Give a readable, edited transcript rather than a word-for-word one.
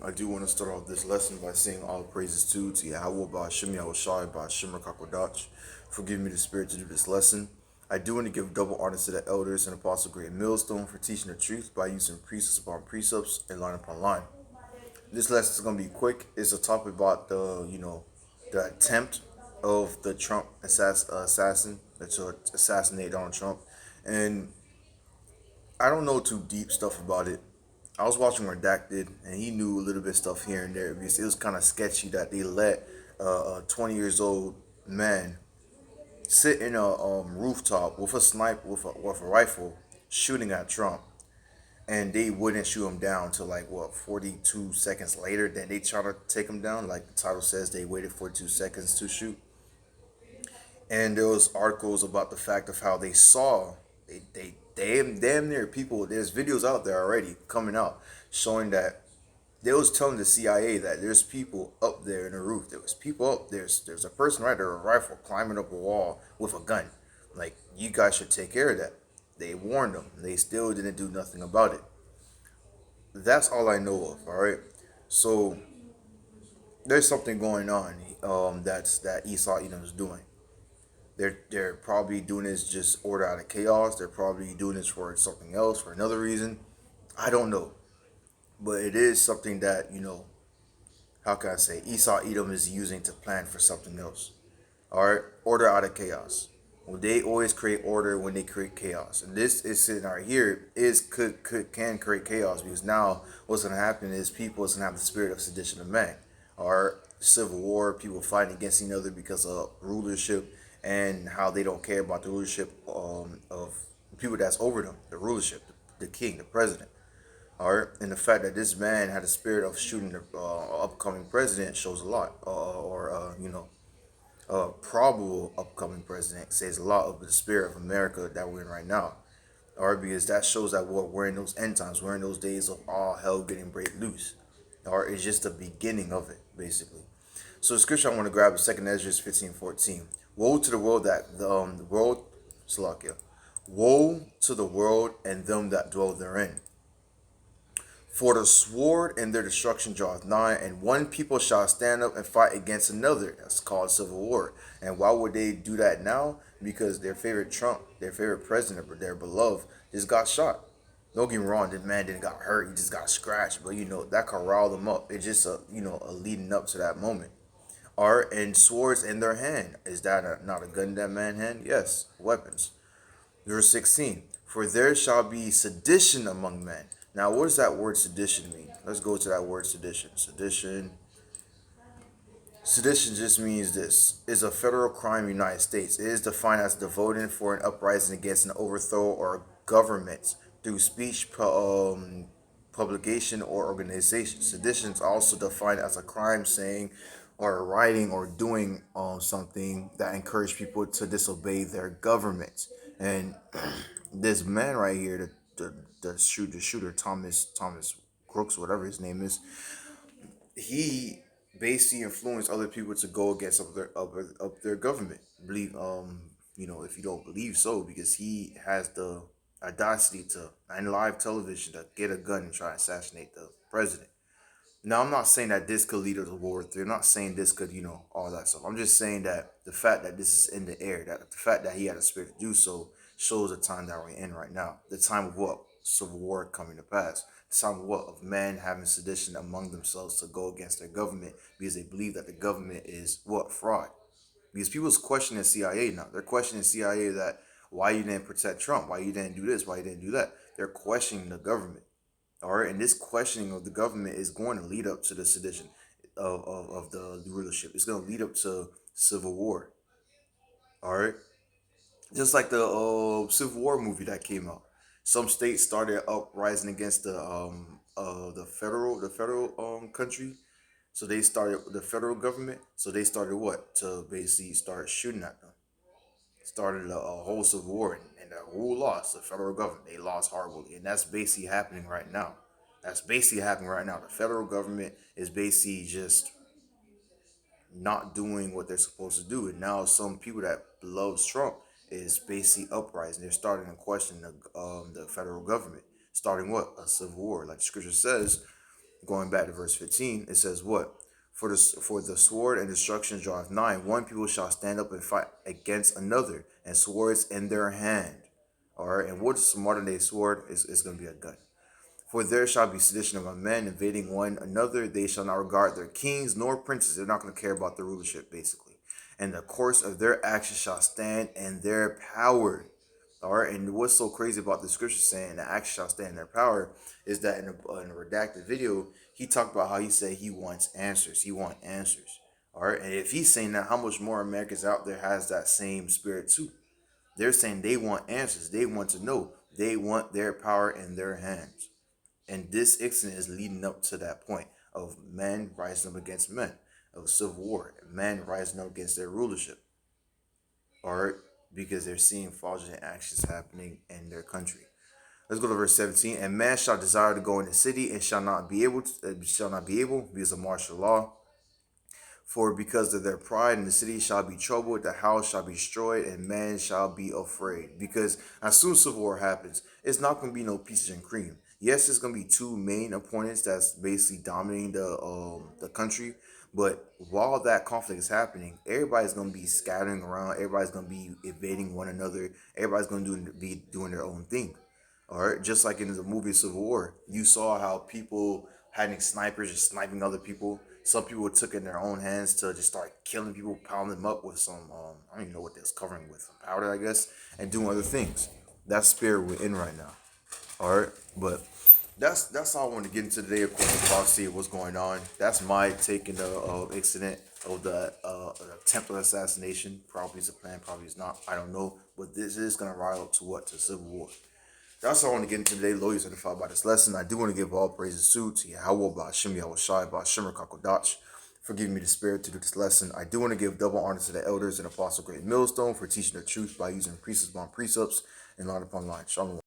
I do want to start off this lesson by saying all praises to YAHAWAH, BAHASHAM, YAHAWASHI, BAHASHAM, QADASH for giving me the spirit to do this lesson. I do want to give double honor to the elders and Apostle GREATMILLSTONE for teaching the truth by using precepts upon precepts and line upon line. This lesson is going to be quick. It's a topic about the attempt of the Trump assassin to assassinate Donald Trump. And I don't know too deep stuff about it. I was watching Redacted, and he knew a little bit of stuff here and there because it was kind of sketchy that they let a 20 years old man sit in a rooftop with a sniper with a rifle shooting at Trump, and they wouldn't shoot him down till like what 42 seconds later. Then they try to take him down, like the title says, they waited 42 seconds to shoot. And there was articles about the fact of how they saw they damn near people. There's videos out there already coming out showing that they was telling the CIA that there's people up there in the roof. There was people up there's a person right there, a rifle climbing up a wall with a gun. Like, you guys should take care of that. They warned them. They still didn't do nothing about it. That's all I know of. All right. So there's something going on. That Esau Edom is doing. They're probably doing this just order out of chaos. They're probably doing this for something else, for another reason. I don't know. But it is something that, how can I say, Esau Edom is using to plan for something else. All right, order out of chaos. Well, they always create order when they create chaos, and this is sitting right here is can create chaos because now what's gonna happen is people is gonna have the spirit of sedition of man, or civil war, people fighting against each other because of rulership and how they don't care about the rulership of people that's over them, the rulership, the king, the president. All right, and the fact that this man had a spirit of shooting the upcoming president shows a lot, probable upcoming president says a lot of the spirit of America that we're in right now. All right, because that shows that we're in those end times, we're in those days of all hell getting break loose. All right, it's just the beginning of it, basically. So the scripture I want to grab is 2nd Ezra 15:14. Woe to the world the world, Salakia. Woe to the world and them that dwell therein. For the sword and their destruction draweth nigh, and one people shall stand up and fight against another. That's called civil war. And why would they do that now? Because their favorite Trump, their favorite president, their beloved, just got shot. Don't get me wrong, this man didn't got hurt, he just got scratched. But that can rile them up. It's just a leading up to that moment. Are and swords in their hand. Is that not a gun in that man's hand? Yes, weapons. Verse 16. For there shall be sedition among men. Now, what does that word sedition mean? Let's go to that word sedition. Sedition just means this. Is a federal crime in the United States. It is defined as the voting for an uprising against an overthrow or government through speech, publication, or organization. Sedition is also defined as a crime saying or writing or doing something that encourage people to disobey their government. And this man right here, the shooter Thomas Crooks, whatever his name is, he basically influenced other people to go against their government. Believe if you don't believe so, because he has the audacity to on live television to get a gun and try to assassinate the president. Now, I'm not saying that this could lead to World War III. I'm not saying this could, all that stuff. I'm just saying that the fact that this is in the air, that the fact that he had a spirit to do so, shows the time that we're in right now. The time of what? Civil war coming to pass. The time of what? Of men having sedition among themselves to go against their government because they believe that the government is what? Fraud. Because people's questioning CIA now. They're questioning CIA that why you didn't protect Trump, why you didn't do this, why you didn't do that. They're questioning the government. All right, and this questioning of the government is going to lead up to the sedition of the rulership. It's going to lead up to civil war. All right, just like the Civil War movie that came out. Some states started uprising against the federal country. So they started the federal government. So they started what? To basically start shooting at them. Started a whole civil war, and the who lost? The federal government. They lost horribly, and that's basically happening right now. That's basically happening right now. The federal government is basically just not doing what they're supposed to do, and now some people that loves Trump is basically uprising. They're starting to question the federal government, starting what? A civil war, like the scripture says. going back to verse 15, it says what? For the sword and destruction draweth nigh. One people shall stand up and fight against another, and swords in their hand. All right, and what's a modern day sword? Is going to be a gun. For there shall be sedition among men, invading one another. They shall not regard their kings nor princes. They're not going to care about their rulership, basically. And the course of their actions shall stand, and their power. All right, and what's so crazy about the scripture saying the action shall stand in their power is that in a redacted video, he talked about how he said he wants answers. He wants answers. All right, and if he's saying that, how much more Americans out there has that same spirit too? They're saying they want answers. They want to know. They want their power in their hands. And this incident is leading up to that point of men rising up against men, of civil war, men rising up against their rulership, or because they're seeing fraudulent actions happening in their country. Let's go to verse 17. And man shall desire to go in the city and shall not be able because of martial law. For because of their pride, and the city shall be troubled, the house shall be destroyed, and man shall be afraid. Because as soon as civil war happens, it's not going to be no peaches and cream. Yes, there's going to be two main opponents that's basically dominating the country. But while that conflict is happening, everybody's going to be scattering around. Everybody's going to be evading one another. Everybody's going to be doing their own thing. All right, just like in the movie Civil War, you saw how people having snipers just sniping other people. Some people took it in their own hands to just start killing people, pounding them up with some I don't even know what they was covering with, some powder, I guess, and doing other things. That's spirit we're in right now. All right, but that's all I want to get into today. Of course, the prophecy of what's going on. That's my take in the incident of the Templar assassination. Probably is a plan, probably is not. I don't know, but this is gonna rile up to what, to civil war. That's all I want to get into today. Lawyers certified by this lesson. I do want to give all praises to YAHAWAH, BAHASHAM, YAHAWASHI, BAHASHAM, QADASH for giving me the spirit to do this lesson. I do want to give double honor to the elders and Apostle GREATMILLSTONE for teaching the truth by using precepts upon precepts and line upon line. Shalom.